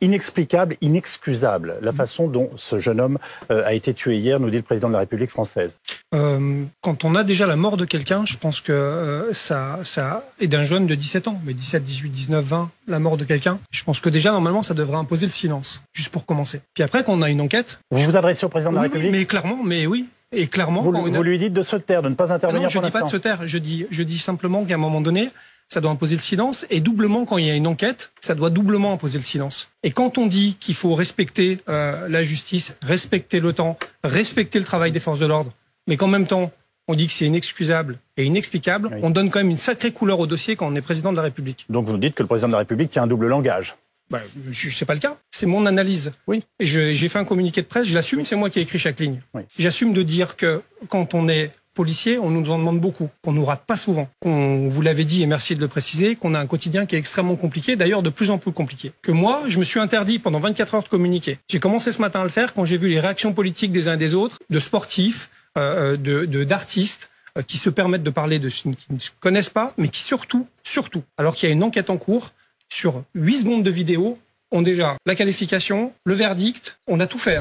Inexplicable, inexcusable, la façon dont ce jeune homme a été tué hier, nous dit le président de la République française. Quand on a déjà la mort de quelqu'un, je pense que ça et d'un jeune de 17 ans, mais 17, 18, 19, 20, la mort de quelqu'un, je pense que déjà, normalement, ça devrait imposer le silence, juste pour commencer. Puis après, quand on a une enquête... Vous vous adressez au président de la République? Mais clairement, mais oui. Et clairement... Vous lui dites de se taire, de ne pas intervenir pour l'instant. Non, je ne dis pas de se taire, je dis simplement qu'à un moment donné, ça doit imposer le silence, et doublement, quand il y a une enquête, ça doit doublement imposer le silence. Et quand on dit qu'il faut respecter la justice, respecter le temps, respecter le travail des forces de l'ordre, mais qu'en même temps, on dit que c'est inexcusable et inexplicable, oui. On donne quand même une sacrée couleur au dossier quand on est président de la République. Donc vous dites que le président de la République tient un double langage? C'est pas le cas, c'est mon analyse. Oui. J'ai fait un communiqué de presse, je l'assume, c'est moi qui ai écrit chaque ligne. Oui. J'assume de dire que quand on est policier, on nous en demande beaucoup, qu'on nous rate pas souvent. Vous l'avez dit et merci de le préciser, qu'on a un quotidien qui est extrêmement compliqué, d'ailleurs de plus en plus compliqué. Que moi, je me suis interdit pendant 24 heures de communiquer. J'ai commencé ce matin à le faire quand j'ai vu les réactions politiques des uns et des autres, de sportifs, d'artistes, qui se permettent de parler de ceux qui ne se connaissent pas, mais qui surtout, alors qu'il y a une enquête en cours, sur 8 secondes de vidéo, ont déjà la qualification, le verdict, on a tout fait.